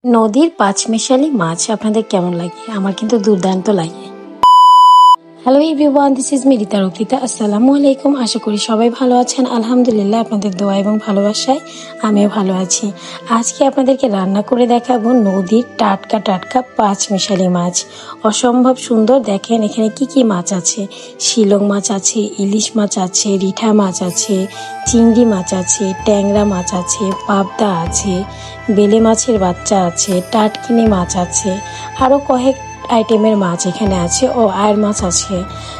নদীর পাঁচমিশালি মাছ আপনাদের কেমন লাগে? আমার কিন্তু দুর্দান্ত লাগে। Hello everyone, this is me Rita Raktita. আসসালামু আলাইকুম। আশা করি সবাই ভালো আছেন। আলহামদুলিল্লাহ, আপনাদের দোয়া এবং ভালোবাসায় আমিও ভালো আছি। আজকে আপনাদেরকে রান্না করে দেখাবো নদীর টাটকা টাটকা পাঁচমিশালি মাছ। অসম্ভব সুন্দর। দেখেন এখানে কি কি মাছ আছে। শিলং মাছ আছে, ইলিশ মাছ আছে, রিঠা মাছ আছে, চিংড়ি মাছ আছে, ট্যাংরা মাছ আছে, পাবদা আছে, বেলে মাছের বাচ্চা আছে, টাটকিনি মাছ আছে, আরও কয়েক আইটেমের মাছ এখানে আছে ও আয়ের মাছ আছে।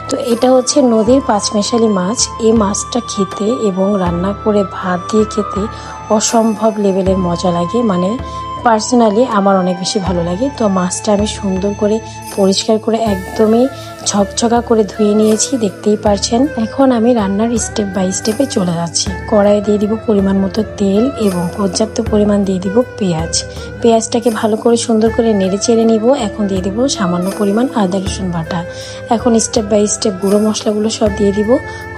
তো এটা হচ্ছে নদীর পাঁচমিশালি মাছ। এই মাছটা খেতে এবং রান্না করে ভাত দিয়ে খেতে অসম্ভব লেভেলের মজা লাগে। মানে পার্সোনালি আমার অনেক বেশি ভালো লাগে। তো মাছটা আমি সুন্দর করে পরিষ্কার করে একদমই ঝকঝকা করে ধুয়ে নিয়েছি, দেখতেই পারছেন। এখন আমি রান্নার স্টেপ বাই স্টেপে চলে যাচ্ছি। কড়াইয়ে দিয়ে দিব পরিমাণ মতো তেল এবং পর্যাপ্ত পরিমাণ দিয়ে দিব পেঁয়াজ। পেঁয়াজটাকে ভালো করে সুন্দর করে নেড়ে চেড়ে নিব। এখন দিয়ে দিব সামান্য পরিমাণ আদা রসুন বাটা। এখন স্টেপ বাই স্টেপ গুঁড়ো মশলাগুলো সব দিয়ে দিব।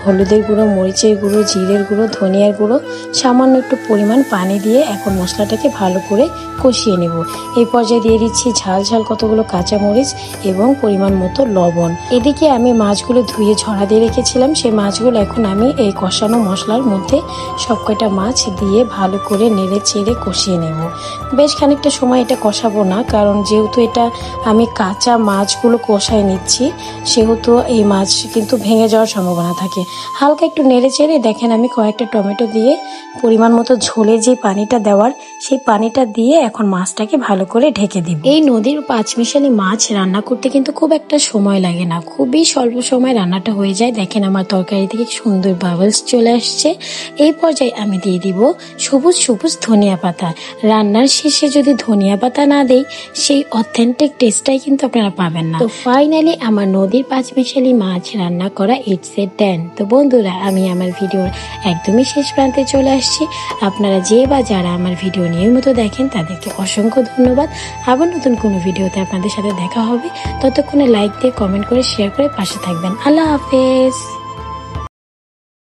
হলুদের গুঁড়ো, মরিচের গুঁড়ো, জিরের গুঁড়ো, ধনিয়ার গুঁড়ো, সামান্য একটু পরিমাণ পানি দিয়ে এখন মশলাটাকে ভালো করে কষিয়ে নেব। এই পর্যায়ে দিয়ে দিচ্ছি ঝাল ঝাল কতগুলো কাঁচামরিচ এবং পরিমাণ মতো লবণ। এদিকে আমি মাছগুলো ধুয়ে ঝরা দিয়ে রেখেছিলাম। সেই মাছগুলো এখন আমি এই কষানো মশলার মধ্যে সব কয়টা মাছ দিয়ে ভালো করে নেড়ে চেড়ে কষিয়ে নেব। বেশ খানিকটা সময় এটা কষাবো না, কারণ যেহেতু এটা আমি কাঁচা মাছগুলো কষাই নিচ্ছি, সেহেতু এই মাছ কিন্তু ভেঙে যাওয়ার সম্ভাবনা থাকে। হালকা একটু নেড়ে চেড়ে দেখেন আমি কয়েকটা টমেটো দিয়ে পরিমাণ মতো ঝোলে যে পানিটা দেওয়ার, সেই পানিটা দিয়ে এখন মাছটাকে ভালো করে ঢেকে দিব। এই নদীর পাঁচমিশালি মাছ রান্না করতে কিন্তু খুব একটা সময় লাগে না, খুবই স্বল্প সময় রান্নাটা হয়ে যায়। দেখেন আমার তরকারি থেকে সুন্দর বাবলস চলে আসছে। এই পর্যায়ে আমি দিয়ে দিব সবুজ সবুজ ধনিয়া পাতা। রান্নার শেষে যদি ধনিয়া পাতা না দেই, সেই অথেন্টিক টেস্টটাই কিন্তু আপনারা পাবেন না। তো ফাইনালি আমার নদীর পাঁচমিশালি মাছ রান্না করা ইটস এ 10। তো বন্ধুরা, আমি আমার ভিডিওর একদমই শেষ প্রান্তে চলে আসছি। আপনারা যে বা যারা আমার ভিডিও নিয়মিত দেখেন তাদেরকে অসংখ্য ধন্যবাদ। আবার নতুন কোনো ভিডিওতে আপনাদের সাথে দেখা হবে। ততক্ষণে লাইক দিয়ে, কমেন্ট করে, শেয়ার করে পাশে থাকবেন। আল্লাহ হাফেজ।